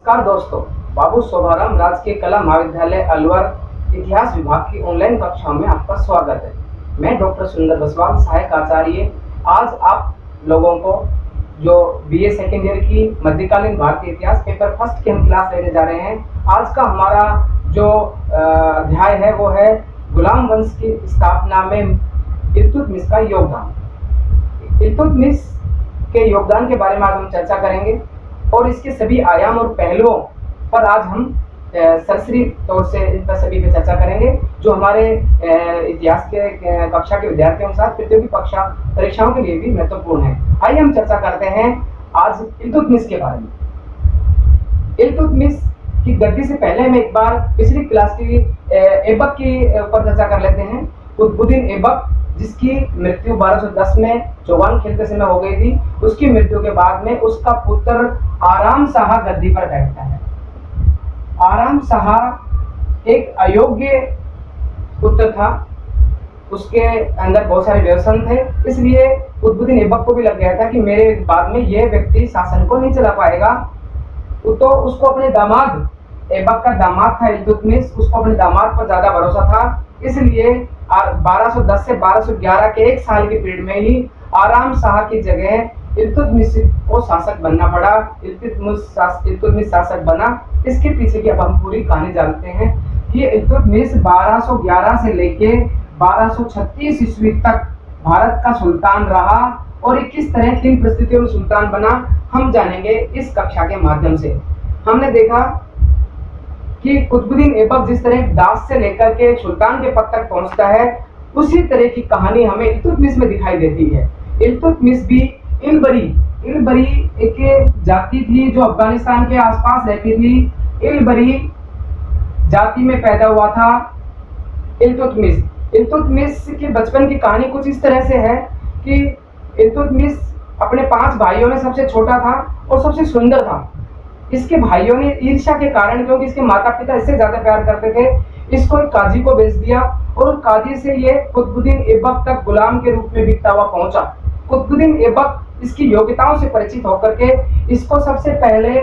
नमस्कार दोस्तों, बाबू शोभाराम राजकीय कला महाविद्यालय अलवर इतिहास विभाग की ऑनलाइन कक्षाओं में आपका स्वागत है। मैं डॉक्टर सुंदर बसवाल, सहायक आचार्य। आज आप लोगों को जो बीए सेकेंड ईयर की मध्यकालीन भारतीय इतिहास पेपर फर्स्ट की हम क्लास लेने जा रहे हैं। आज का हमारा जो अध्याय है वो है गुलाम वंश की स्थापना में इल्तुतमिश का योगदान। इल्तुतमिश के योगदान के बारे में आज हम चर्चा करेंगे और इसके सभी आयाम और पहलुओं पर आज हम सरसरी तौर से इन पर सभी पे चर्चा करेंगे, जो हमारे इतिहास के कक्षा के विद्यार्थियों के साथ प्रतियोगी परीक्षाओं के लिए भी महत्वपूर्ण है। आइए हम चर्चा करते हैं आज इल्तुतमिश के बारे में। इल्तुतमिश की गद्दी से पहले हम एक बार पिछली क्लास की ऐबक की ऊपर चर्चा कर लेते हैं। कुतुबुद्दीन ऐबक, जिसकी मृत्यु 1210 में चौगान खेलते समय हो गई थी, उसकी मृत्यु के बाद में उसका पुत्र आराम शाह गद्दी पर बैठता है। आराम शाह एक अयोग्य पुत्र था, उसके अंदर बहुत सारे व्यसन थे, इसलिए कुतुबुद्दीन ऐबक को भी लग गया था कि मेरे बाद में यह व्यक्ति शासन को नहीं चला पाएगा। तो उसको अपने दामाद, ऐबक का दामाद था इल्तुतमिश, उसको अपने दामाद पर ज्यादा भरोसा था। इसलिए 1210 से 1211 के एक साल के पीरियड में ही आराम शाह की जगह इल्तुतमिश को शासक बनना पड़ा। इल्तुतमिश शासक बना। इसके पीछे की अब हम पूरी कहानी जानते हैं। ये इल्तुतमिश 1211 से लेके 1236 ईस्वी तक भारत का सुल्तान रहा और ये किस तरह किन परिस्थितियों में सुल्तान बना हम जानेंगे इस कक्षा के माध्यम से। हमने देखा कि कुतुबुद्दीन ऐबक जिस तरह दास से लेकर के सुल्तान के पद तक पहुंचता है, उसी तरह की कहानी हमें इल्तुतमिश में दिखाई देती है। इल्तुतमिश भी इलबरी एक जाति थी जो अफगानिस्तान के आसपास रहती थी। इलबरी जाति में पैदा हुआ था इल्तुतमिश। इल्तुतमिश के बचपन की कहानी कुछ इस तरह से है कि इल्तुतमिश अपने 5 भाइयों में सबसे छोटा था और सबसे सुंदर था। इसके भाइयों ने ईर्ष्या के कारण, क्योंकि इसके माता पिता इससे ज्यादा प्यार करते थे, इसको एक काजी को बेच दिया और काजी से ये कुतुबुद्दीन ऐबक तक गुलाम के रूप में बिकता हुआ पहुंचा। कुतुबुद्दीन ऐबक इसकी योग्यताओं से परिचित होकर के इसको सबसे पहले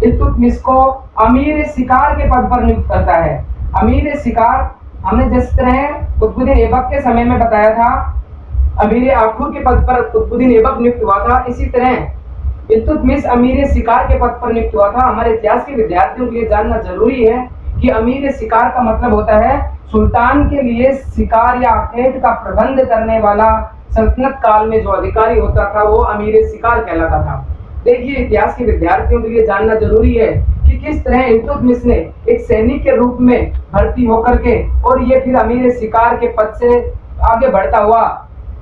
इल्तुतमिश को अमीर शिकार के पद पर नियुक्त करता है। अमीर शिकार हमने जिस तरह कुतुबुद्दीन ऐबक के समय में बताया था, अमीर आखूर के पद पर कुतुबुद्दीन ऐबक नियुक्त हुआ था, इसी तरह इल्तुतमिश अमीर शिकार के पद पर नियुक्त हुआ था। हमारे इतिहास के विद्यार्थियों के लिए जानना जरूरी है कि अमीर शिकार का मतलब होता है सुल्तान के लिए शिकार या आखेट का प्रबंध करने वाला सल्तनत काल में जो अधिकारी होता था वो अमीर शिकार कहलाता था। देखिए, इतिहास के विद्यार्थियों के लिए जानना जरूरी है कि किस तरह इल्तुतमिश ने एक सैनिक के रूप में भर्ती होकर के और ये फिर अमीर शिकार के पद से आगे बढ़ता हुआ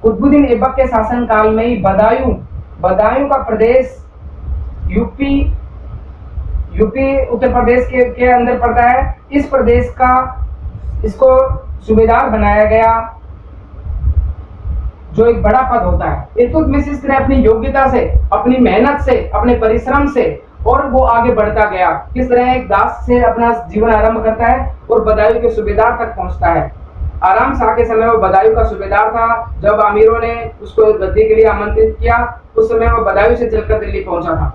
कुतुबुद्दीन ऐबक के शासन काल में ही बदायूं का प्रदेश यूपी उत्तर प्रदेश के अंदर पड़ता है। इस प्रदेश का इसको सूबेदार बनाया गया, जो एक बड़ा पद होता है। इल्तुतमिश इस तरह अपनी योग्यता से, अपनी मेहनत से, अपने परिश्रम से और वो आगे बढ़ता गया। किस तरह एक दास से अपना जीवन आरंभ करता है और बदायूं के सूबेदार तक पहुंचता है। आराम शाह के समय वो बदायूं का सूबेदार था। जब अमीरों ने उसको गद्दी के लिए आमंत्रित किया, उस समय वो बदायूं से चलकर दिल्ली पहुंचा था।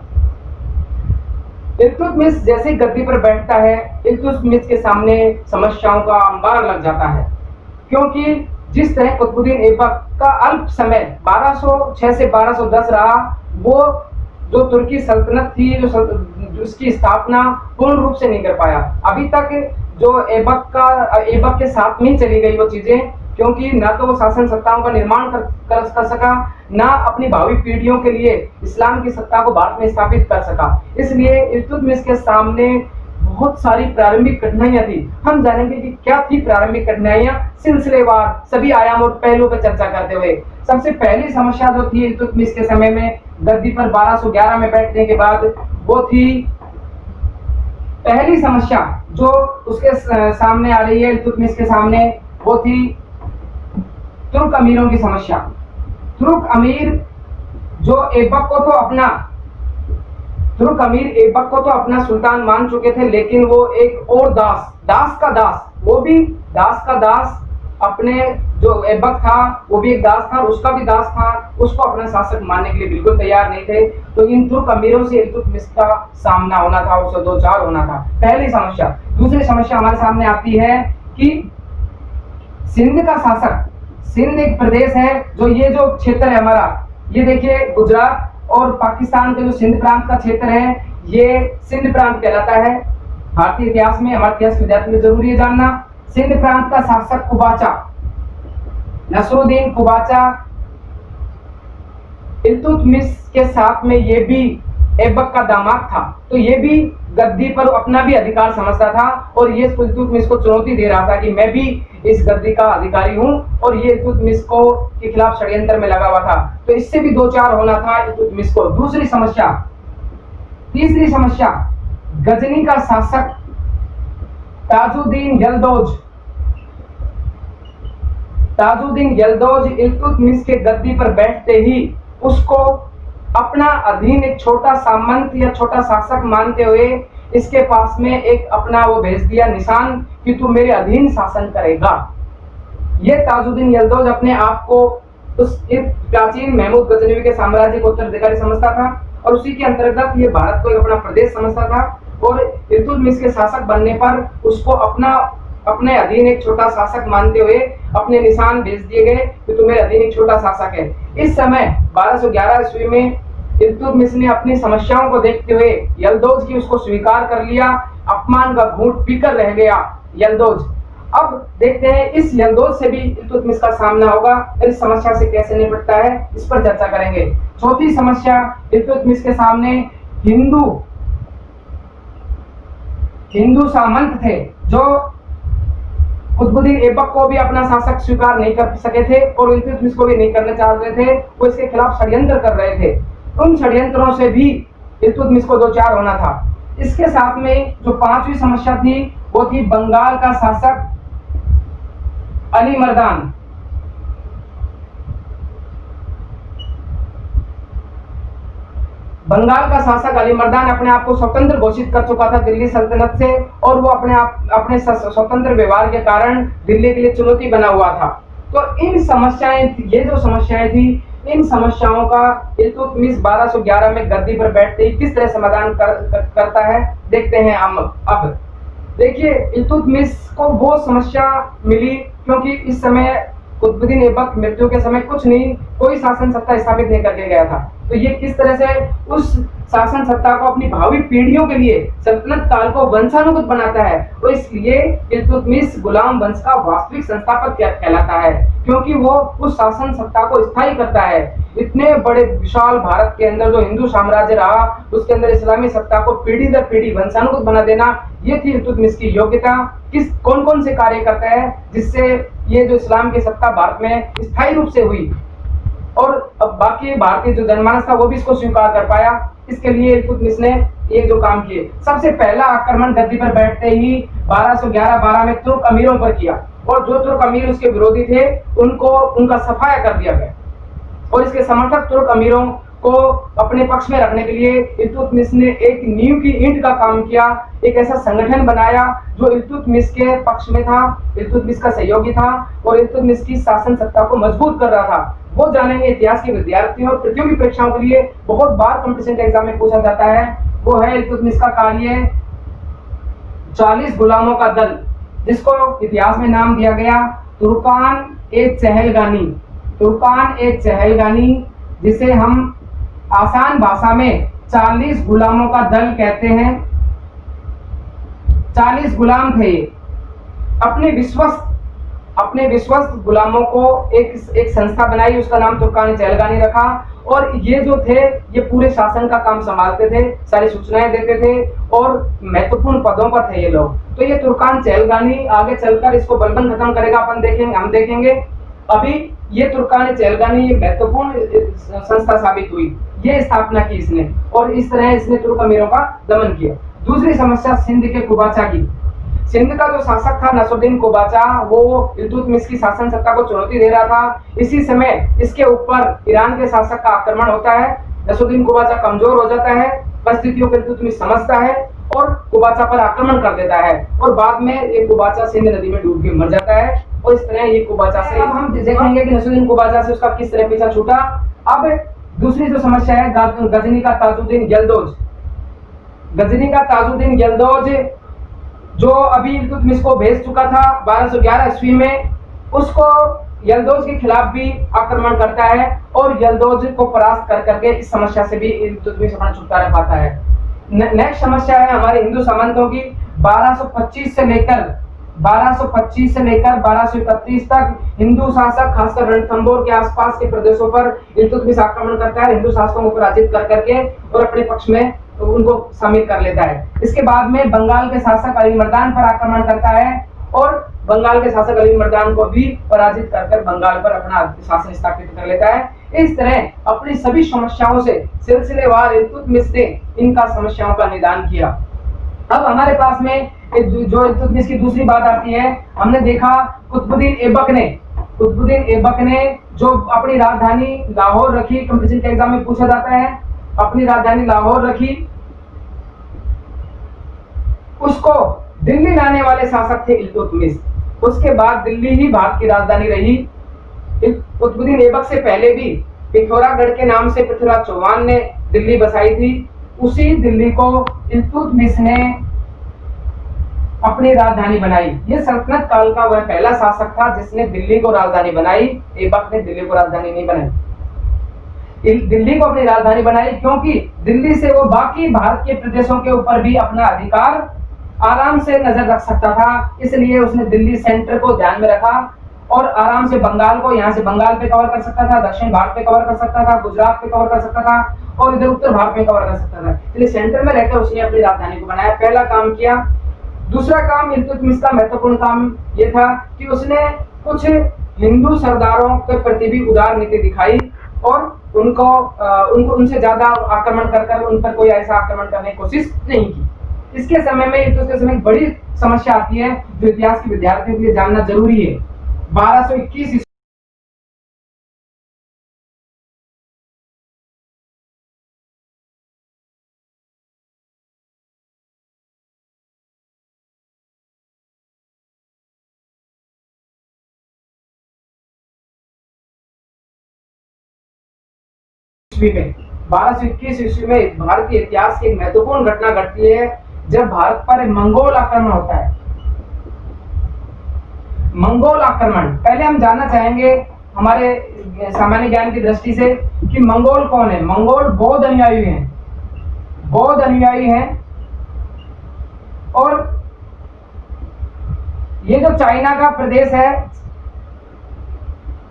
इल्तुतमिश जैसे गद्दी पर बैठता है, इल्तुतमिश के सामने समस्याओं का अंबार लग जाता है, क्योंकि जिस तरह कुतुबुद्दीन ऐबक का अल्प समय 1206 से 1210 रहा, वो जो तुर्की सल्तनत थी, जो उसकी स्थापना पूर्ण रूप से नहीं कर पाया। अभी तक जो ऐबक के साथ में ही चली गई वो चीजें, क्योंकि ना तो वो शासन सत्ताओं का निर्माण कर सका, ना अपनी भावी पीढ़ियों के लिए इस्लाम की सत्ता को भारत में स्थापित कर सका। इसलिए इल्तुतमिश के सामने बहुत सारी प्रारंभिक कठिनाइयां थी। हम जानेंगे कि क्या थी प्रारंभिक कठिनाइयां, सिलसिलेवार सभी आयाम और पहलुओं पर चर्चा करते हुए। सबसे पहली समस्या जो थी इल्तुतमिश के समय में गद्दी पर 1211 में बैठने के बाद, वो थी पहली समस्या जो उसके सामने आ रही है इल्तुतमिश के सामने, वो थी तुर्क अमीरों की समस्या। तुर्क अमीर ऐबक को तो अपना सुल्तान मान चुके थे, लेकिन वो एक और दास का दास, वो भी दास का दास अपने जो ऐबक था वो भी एक दास था और उसका भी दास था, उसको अपना शासक मानने के लिए बिल्कुल तैयार नहीं थे। तो इन तुर्क अमीरों से इल्तुतमिश का सामना होना था, उसे दो चार होना था, पहली समस्या। दूसरी समस्या हमारे सामने आती है कि सिंध का शासक, सिंध एक प्रदेश है, जो ये जो क्षेत्र है हमारा, ये देखिए गुजरात और पाकिस्तान के जो सिंध प्रांत का क्षेत्र है, ये सिंध प्रांत कहलाता है। भारतीय इतिहास में, हमारे इतिहास विद्यार्थी में जरूरी है जानना। सिंध प्रांत का शासक कुबाचा, नसरुद्दीन कुबाचा, इल्तुतमिश के साथ में ये भी ऐबक का दामाद था, तो ये भी गद्दी पर अपना भी अधिकार समझता था और ये इल्तुतमिश को चुनौती दे रहा था कि मैं भी इस गद्दी का अधिकारी हूं, और ये इल्तुतमिश को के खिलाफ षड्यंत्र में लगा हुआ था। तो इससे भी दो चार होना था इल्तुतमिश को। दूसरी समस्या। तीसरी समस्या, गजनी का शासक ताजुद्दीन यल्दौज, ताजुद्दीन यल्दौज इल्तुतमिश के गद्दी पर बैठते ही उसको अपना अधीन एक छोटा सामंत या छोटा शासक मानते हुए इसके पास में एक अपना वो भेज दिया निशान कि तू मेरे अधीन शासन करेगा। ये ताजुद्दीन यल्दौज अपने आप को उस प्राचीन महमूद गजनवी के साम्राज्य को उत्तराधिकारी समझता था और उसी के अंतर्गत ये भारत को एक अपना प्रदेश समझता था, और इल्तुतमिश के शासक बनने पर उसको अपने अधीन एक छोटा शासक मानते हुए अपने निशान भेज दिए गए कि तू मेरे अधीन एक छोटा शासक है। इस समय 1211 ईस्वी में इल्तुतमिश ने अपनी समस्याओं को देखते हुए यल्दौज की उसको स्वीकार कर लिया। अपमान का घूंट पीकर रह गया यल्दौज। अब देखते हैं इस यल्दौज से भी इल्तुतमिश का सामना होगा, इस समस्या से कैसे निपटता है, इस पर चर्चा करेंगे। चौथी समस्या, इल्तुतमिश के सामने हिंदू सामंत थे जो कुतुबुद्दीन ऐबक को भी अपना शासक स्वीकार नहीं कर सके थे और इल्तुतमिश को भी नहीं करना चाह रहे थे, वो इसके खिलाफ षड्यंत्र कर रहे थे। उन षड्यंत्रों से भी इल्तुतमिश को दो चार होना था। इसके साथ में जो पांचवी समस्या थी वो थी बंगाल का शासक अली मर्दान। बंगाल का शासक अली मर्दान अपने आप को स्वतंत्र घोषित कर चुका था दिल्ली सल्तनत से, और वो अपने स्वतंत्र व्यवहार के कारण दिल्ली के लिए चुनौती बना हुआ था। तो इन समस्याएं, ये जो समस्याएं थी, इन समस्याओं का इल्तुतमिश 1211 में गद्दी पर बैठते ही किस तरह समाधान करता है, देखते हैं हम। अब देखिए, इल्तुतमिश को वो समस्या मिली क्योंकि इस समय कुतुबुद्दीन ऐबक मृत्यु के समय कुछ नहीं, कोई शासन सत्ता स्थापित नहीं करके गया था। तो ये किस तरह से उस शासन सत्ता को अपनी भावी पीढ़ियों के लिए सल्तनत काल को वंशानुगत बनाता है, तो इसलिए इल्तुतमिश गुलाम वंश का वास्तविक संस्थापक कहलाता है, क्योंकि वो उस शासन सत्ता को स्थायी करता है। इतने बड़े विशाल भारत के अंदर जो हिंदू साम्राज्य रहा, उसके अंदर इस्लामी सत्ता को पीढ़ी दर पीढ़ी वंशानुगत बना देना, ये थी इल्तुतमिश की योग्यता। कौन कौन से कार्य करता है जिससे ये जो इस्लाम की सत्ता भारत में स्थायी रूप से हुई, और अब बाकी भारतीय जो जनमानस था वो भी इसको स्वीकार कर पाया। इसके लिए इल्तुतमिश ने ये जो काम किए, सबसे पहला आक्रमण गद्दी पर बैठते ही 1211-12 में तुर्क अमीरों पर किया, और जो तुर्क अमीर उसके विरोधी थे उनको उनका सफाया कर दिया गया, और इसके समर्थक तुर्क अमीरों को अपने पक्ष में रखने के लिए इल्तुतमिश ने एक नींव की ईंट का काम किया, एक ऐसा संगठन बनाया जो इल्तुतमिश के पक्ष में था, इल्तुतमिश का सहयोगी था और इल्तुतमिश की शासन सत्ता को मजबूत कर रहा था। वो जानेंगे इतिहास के विद्यार्थियों और प्रतियोगी परीक्षाओं के लिए बहुत बार कॉम्पिटिशन एग्जाम में पूछा जाता है। वो है इल्तुतमिश का कार्य 40 गुलामों का दल, जिसको इतिहास में नाम दिया गया तुर्कान-ए-चहलगानी। तुर्कान-ए-चहलगानी, जिसे हम आसान भाषा में 40 गुलामों का दल कहते हैं। 40 गुलाम थे। अपने विश्वस्त गुलामों को एक संस्था बनाई, उसका नाम तुर्कान-ए-चहलगानी रखा, और ये जो थे ये पूरे शासन का काम संभालते थे, सारी सूचनाएं देते थे और महत्वपूर्ण पदों पर थे ये लोग। तो ये तुर्कान-ए-चहलगानी आगे चलकर इसको बलबन खत्म करेगा, हम देखेंगे। अभी ये तुर्कान-ए-चहलगानी ये महत्वपूर्ण संस्था साबित हुई, ये स्थापना की इसने, और इस तरह इसने तुर्क अमीरों का दमन किया। दूसरी समस्या सिंध के कुबाचा की। सिंध का जो शासक था नसरुद्दीन कुबाचा, वो इल्तुतमिश की शासन सत्ता को चुनौती दे रहा था। इसी समय इसके ऊपर ईरान के शासक का आक्रमण होता है। नसरुद्दीन कुबाचा कमजोर हो जाता है, परिस्थितियों को इल्तुतमिश समझता है और कुबाचा पर आक्रमण कर देता है, और बाद में ये कुबाचा सिंध नदी में डूब के मर जाता है। और इस तरह ये कुबाचा से अब हम देखेंगे कि नसरुद्दीन कुबाचा से उसका किस तरह पीछा छूटा। अब दूसरी जो समस्या है गजनी का ताजुद्दीन यल्दौज। गजनी का ताजुद्दीन यल्दौज जो अभी इल्तुतमिश को भेज चुका था 1211 ईस्वी में, उसको यल्दौज के खिलाफ भी आक्रमण करता है और यल्दौज को परास्त कर करके इस समस्या से भी इल्तुतमिश अपना छुटकारा पाता है। नेक्स्ट समस्या है हमारे हिंदू सामंतों की। 1225 से लेकर 1231 तक हिंदू शासक खासकर रणथंभौर के आसपास के प्रदेशों पर इल्तुतमिश आक्रमण करता है, हिंदू शासकों को पराजित कर करके और अपने पक्ष में उनको शामिल कर लेता है। इसके बाद में बंगाल के शासक अली मर्दान पर आक्रमण करता है और बंगाल के शासक अली मर्दान को भी पराजित कर बंगाल पर अपना शासन स्थापित कर लेता है। इस तरह अपनी सभी समस्याओं से सिलसिलेवार इल्तुतमिश ने इनका समस्याओं का निदान किया। अब हमारे पास में जो इल्तुतमिश की दूसरी बात आती है, हमने देखा कुतुबुद्दीन ऐबक ने जो अपनी राजधानी लाहौर रखी, कंपटीशन के एग्जाम में पूछा जाता है, अपनी राजधानी लाहौर रखी, उसको दिल्ली लाने वाले शासक थे इल्तुतमिश। उसके बाद दिल्ली ही भारत की राजधानी रही। कुतुबुद्दीन ऐबक से पहले भी पिथौरागढ़ के नाम से पृथ्वीराज चौहान ने दिल्ली बसाई थी। उसी दिल्ली को इल्तुतमिश ने अपनी राजधानी बनाई। ये सल्तनत काल का वह पहला शासक था जिसने दिल्ली को राजधानी बनाई। ऐबक ने दिल्ली को राजधानी नहीं बनाई, दिल्ली को अपनी राजधानी बनाई क्योंकि दिल्ली से वो बाकी भारत के प्रदेशों के ऊपर भी अपना अधिकार आराम से नजर रख सकता था। इसलिए उसने दिल्ली सेंटर को ध्यान में रखा और आराम से बंगाल को, यहाँ से बंगाल पे कवर कर सकता था, दक्षिण भारत पे कवर कर सकता था, गुजरात पे कवर कर सकता था और इधर उत्तर भारत में कवर कर सकता था। इसलिए सेंटर में रहकर उसने अपनी राजधानी को बनाया, पहला काम किया। दूसरा काम इल्तुतमिश का महत्वपूर्ण काम ये था कि उसने कुछ हिंदू सरदारों के प्रति भी उदार नीति दिखाई और उनको उनसे ज्यादा आक्रमण कर उन पर कोई ऐसा आक्रमण करने की कोशिश नहीं की। इसके समय में इल्तुतमिश में बड़ी समस्या आती है जो इतिहास के विद्यार्थियों के लिए जानना जरूरी है। 1221 ईस्वी में 1221 ईस्वी में भारतीय इतिहास की एक महत्वपूर्ण घटना घटती है जब भारत पर मंगोल आक्रमण होता है। मंगोल आक्रमण, पहले हम जानना चाहेंगे हमारे सामान्य ज्ञान की दृष्टि से कि मंगोल कौन है। मंगोल बौद्ध अनुयायी हैं, बौद्ध अनुयायी हैं और ये जो चाइना का प्रदेश है,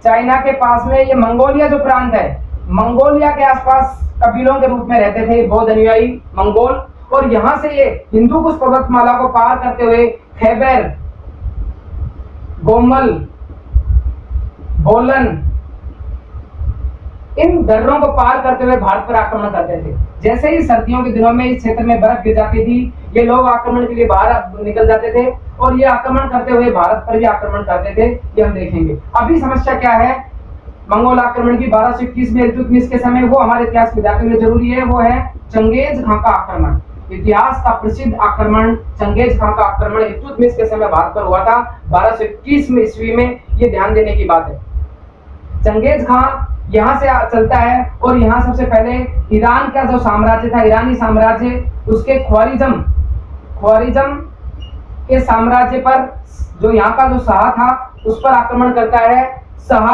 चाइना के पास में ये मंगोलिया जो प्रांत है, मंगोलिया के आसपास कबीलों के रूप में रहते थे बौद्ध अनुयायी मंगोल। और यहां से ये हिंदू कुश पर्वतमाला को पार करते हुए खैबर, गोमल, बोलन, इन दर्रों को पार करते हुए भारत पर आक्रमण करते थे। जैसे ही सर्दियों के दिनों में इस क्षेत्र में बर्फ गिर जाती थी, ये लोग आक्रमण के लिए बाहर निकल जाते थे और ये आक्रमण करते हुए भारत पर भी आक्रमण करते थे। ये हम देखेंगे। अभी समस्या क्या है मंगोल आक्रमण की 1221 में इल्तुतमिश के समय, वो हमारे इतिहास विद्यार्थियों के लिए जरूरी है, वो है चंगेज खां का आक्रमण। इतिहास का प्रसिद्ध आक्रमण चंगेज खां का आक्रमण इल्तुतमिश के समय भारत पर हुआ था 1221 में ईस्वी में। ये ध्यान देने की बात है। चंगेज खां यहाँ से चलता है और यहाँ सबसे पहले ईरान का जो साम्राज्य था, ईरानी साम्राज्य, उसके ख्वारिज्म के साम्राज्य पर, जो यहाँ का जो शाह था, उस पर आक्रमण करता है। शाह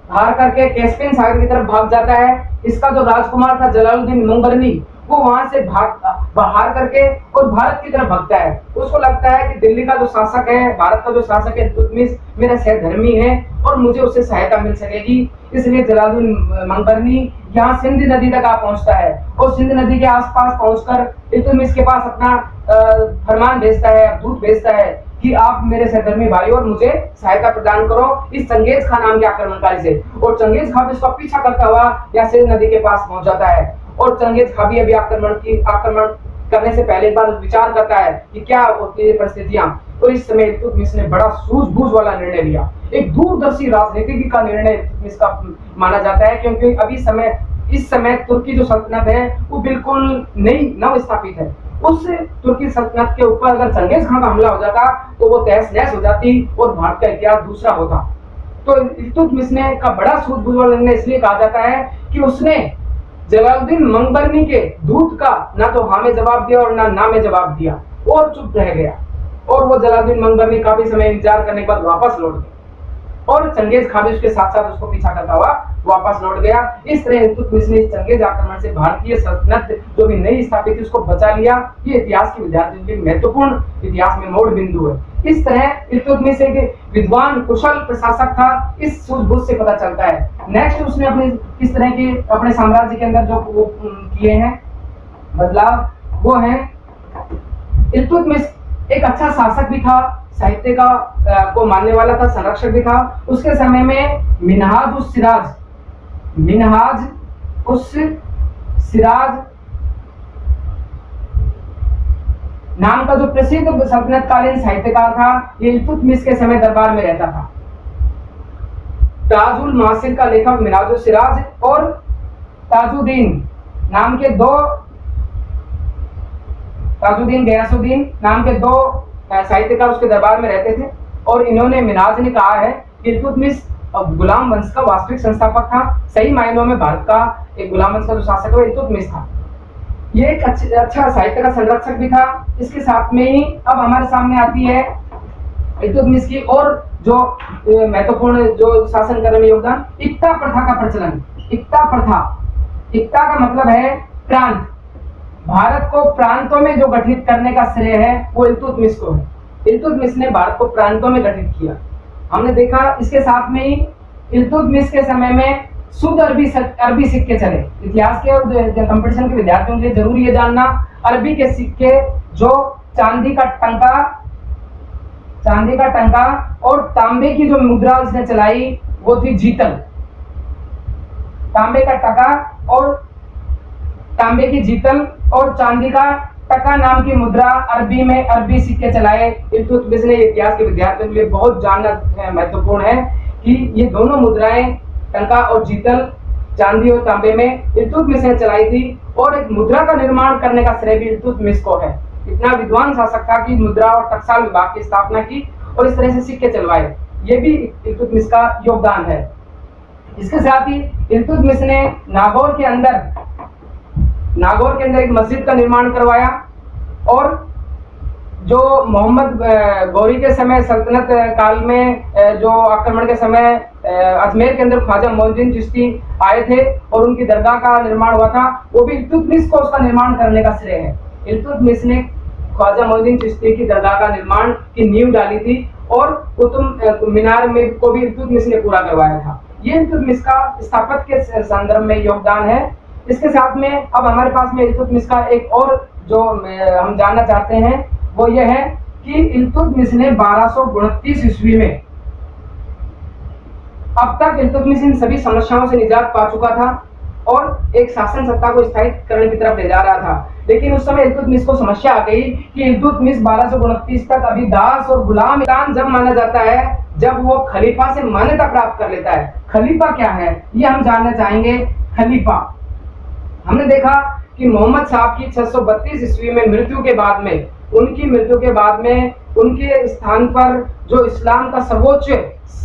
हार करके कैस्पियन सागर की तरफ भाग जाता है। इसका जो राजकुमार था जलालुद्दीन मुंगरनी, वो वहां से बाहर करके और भारत की तरफ भागता है। उसको लगता है कि दिल्ली का जो शासक है, भारत का जो शासक है इल्तुतमिश, मेरा सहधर्मी है और मुझे उससे सहायता मिल सकेगी। इसलिए जलालुद्दीन मुंगरनी यहाँ सिंध नदी तक आ पहुंचता है और सिंध नदी के आसपास पहुंचकर इल्तुतमिश के पास अपना फरमान भेजता है, दूत भेजता है कि आप मेरे सहधर्मी भाई और मुझे सहायता प्रदान करो इस चंगेज खां नाम के आक्रमणकारी से। और चंगेज खां भी इसका पीछा करता हुआ यहाँ सिंध नदी के पास पहुंच जाता है और चंगेज खां भी अभी आक्रमण करने से पहले एक बार विचार करता है कि क्या होती है परिस्थितियां। तो इस समय इल्तुतमिश ने बड़ा सूझबूझ वाला निर्णय लिया, एक दूरदर्शी राजनीति का निर्णय इल्तुतमिश का माना जाता है, क्योंकि इस समय तुर्की जो सल्तनत है वो बिल्कुल नई नव स्थापित है उस तुर्की सल्तनत के ऊपर अगर चंगेज खान का हमला हो जाता तो वो तहस नहस हो जाती और भारत का इतिहास दूसरा होता। तो इल्तुतमिश ने का बड़ा सूझबूझ वाला निर्णय इसलिए कहा जाता है कि उसने जलालुद्दीन मंगबरनी के दूत का ना तो हाँ में जवाब दिया और ना में जवाब दिया और चुप रह गया, और वो जलालुद्दीन मंगबरनी काफी समय इंतजार करने के बाद वापस लौट गया और चंगेज खान भी उसके साथ साथ उसको पीछा करता हुआ वापस लौट गया। इस तरह इल्तुतमिश ने इस चंगेज आक्रमण से भारतीय सल्तनत जो भी नई स्थापित थी उसको बचा लिया। ये इतिहास के विद्यार्थियों के महत्वपूर्ण इतिहास में मोड़ बिंदु है। इस तरह इल्तुतमिश एक विद्वान कुशल प्रशासक था, इस सूझबूझ से पता चलता है। नेक्स्ट उसने अपने किस तरह के अपने साम्राज्य के अंदर जो किए हैं बदलाव, वो है इल्तुतमिश एक अच्छा शासक भी था, साहित्य का को मानने वाला था, संरक्षक भी था। उसके समय में मिनहाज उस सिराज नाम का जो प्रसिद्ध सल्तनतकालीन साहित्यकार था, ये इल्तुतमिश के समय दरबार में रहता था। ताजुल मासिर का लेखक मिनहाजुस सिराज और ताजुद्दीन नाम के दो ताजुद्दीन गयासुद्दीन नाम के दो साहित्यकार उसके दरबार में रहते थे, और इन्होंने मिनहाज ने कहा है कि इल्तुतमिश गुलाम वंश का वास्तविक संस्थापक था। सही मायनों में भारत का एक गुलाम वंश का जो शासक है इल्तुतमिश था। ये एक अच्छा साहित्य का संरक्षक भी था। इसके साथ में ही अब हमारे सामने आती है इल्तुतमिश की और जो महत्वपूर्ण जो शासन करने में योगदान, इक्ता प्रथा का प्रचलन। इक्ता प्रथा, इक्ता का मतलब है प्रांत। भारत को प्रांतों में जो गठित करने का श्रेय है वो इल्तुतमिश को है। इल्तुतमिश ने भारत को प्रांतों में गठित किया। हमने देखा इसके साथ में ही इल्तुतमिश के समय में शुद्ध अरबी सिक्के चले। इतिहास के और कंपटीशन के विद्यार्थियों के लिए जरूरी है जानना, अरबी के सिक्के जो चांदी का टंका और तांबे की जो मुद्रा उसने चलाई वो थी जीतल। तांबे का टका और तांबे की जीतल और चांदी का टका नाम की मुद्रा अरबी सिक्के चलाए इल्तुतमिश ने। इतिहास के विद्यार्थियों के लिए बहुत जानना महत्वपूर्ण है कि ये दोनों मुद्राएं टंका और जीतल चांदी और तांबे में इल्तुतमिश ने चलाई थी, और एक मुद्रा का निर्माण करने का श्रेय भी इल्तुतमिश को है। इतना विद्वान शासक था कि मुद्रा और टकसाल विभाग की स्थापना की और इस तरह से सिक्के चलवाए। ये भी इल्तुतमिश का योगदान है। इसके साथ ही इल्तुतमिश ने नागौर के अंदर एक मस्जिद का निर्माण करवाया, और जो मोहम्मद गौरी के समय सल्तनत काल में जो आक्रमण के समय अजमेर के अंदर ख्वाजा मोइनुद्दीन चिश्ती आए थे और उनकी दरगाह का निर्माण हुआ था, वो भी इल्तुतमिश को उसका निर्माण करने का श्रेय है। इल्तुतमिश ने ख्वाजा मोइनुद्दीन चिश्ती की दरगाह का निर्माण की नींव डाली थी, और कुतुब मीनार में को भी इल्तुतमिश ने पूरा करवाया था। ये इल्तुतमिश का स्थापत्य के संदर्भ में योगदान है। इसके साथ में अब हमारे पास में इल्तुतमिश का एक और जो हम जानना चाहते हैं वो ये है कि इल्तुतमिश ने 1229 ईस्वी में, अब तक इल्तुतमिश इन सभी समस्याओं से निजात पा चुका था और एक शासन सत्ता को स्थायित्व करने की तरफ ले जा रहा था। लेकिन उस समय इल्तुतमिश को समस्या आ गई कि इल्तुतमिश 1229 तक अभी दास और गुलाम जब माना जाता है जब वो खलीफा से मान्यता प्राप्त कर लेता है। खलीफा क्या है ये हम जानना चाहेंगे। खलीफा, हमने देखा कि मोहम्मद साहब की 632 ईस्वी में मृत्यु के बाद में उनके स्थान पर जो इस्लाम का सर्वोच्च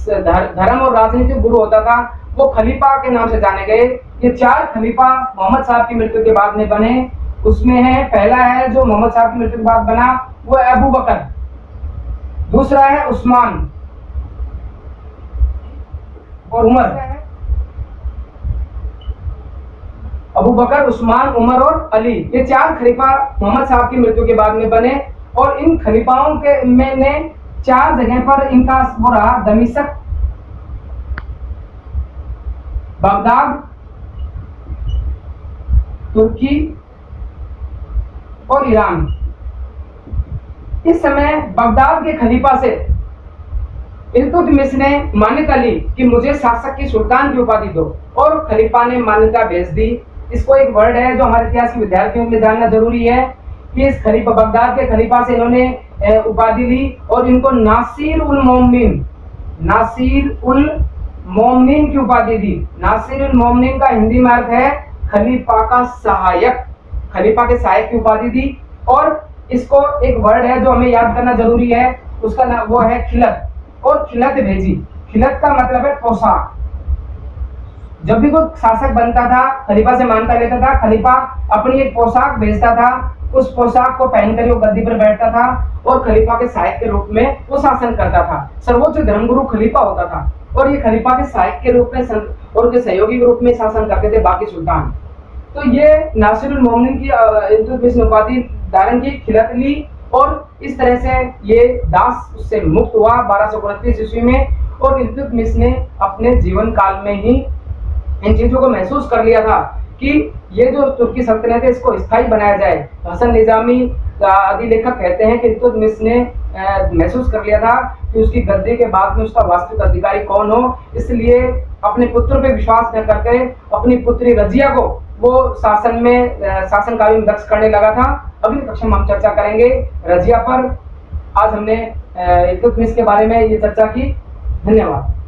धर्म और राजनीतिक गुरु होता था वो खलीफा के नाम से जाने गए। ये 4 खलीफा मोहम्मद साहब की मृत्यु के बाद में बने। उसमें है, पहला है जो मोहम्मद साहब की मृत्यु के बाद बना वो अबू बकर, दूसरा है उस्मान और उमर। अबू बकर, उस्मान, उमर और अली, ये 4 खलीफा मोहम्मद साहब की मृत्यु के बाद में बने, और इन खलीफाओं के में ने 4 जगह पर इनका वो रहा, दमिश्क, बगदाद, तुर्की और ईरान। इस समय बगदाद के खलीफा से इल्तुतमिश ने मान्यता ली कि मुझे शासक की सुल्तान की उपाधि दो, और खलीफा ने मान्यता भेज दी। इसको एक वर्ड है जो हमारे इतिहास के विद्यार्थियों के लिए जानना जरूरी है कि इस खलीफा, बगदाद के खलीफा से इन्होंने उपाधि ली और इनको नासिर उल मोमिनीन की उपाधि दी। नासिर उल मोमिनीन का हिंदी में अर्थ है खलीफा का सहायक, खलीफा के सहायक की उपाधि दी। और इसको एक वर्ड है जो हमें याद करना जरूरी है, उसका नाम वो है खिलत और खिलत भेजी। खिलत का मतलब है पोशाक। जब भी कोई शासक बनता था, खलीफा से मानता लेता था, खलीफा अपनी एक पोशाक भेजता था, उस पोशाक को पहनकर वो गद्दी पर बैठता था और खलीफा के सहायक के रूप में वो शासन करता था। सर्वोच्च धर्मगुरु खलीफा होता था और ये खलीफा के सहायक के रूप में और उनके सहयोगी के रूप में शासन करते थे बाकी सुल्तान। तो ये नासिरुल मोमिनीन की इल्तुतमिश ने उपाधि धारण की, खिलत ली और इस तरह से ये दास उससे मुक्त हुआ 1229 ईस्वी में। और इल्तुतमिश ने अपने जीवन काल में ही इन चीजों को महसूस कर लिया था कि ये जो तुर्की सल्तनत है इसको स्थायी बनाया जाए। हसन निजामी आदि लेखक कहते हैं कि इल्तुतमिश ने महसूस कर लिया था कि उसकी गद्दी के बाद में उसका वास्तविक अधिकारी कौन हो, इसलिए अपने पुत्र पे विश्वास न करके अपनी पुत्री रजिया को वो शासन कार्य में दक्ष करने लगा था। अगली कक्षा में हम चर्चा करेंगे रजिया पर। आज हमने इल्तुतमिश के बारे में ये चर्चा की। धन्यवाद।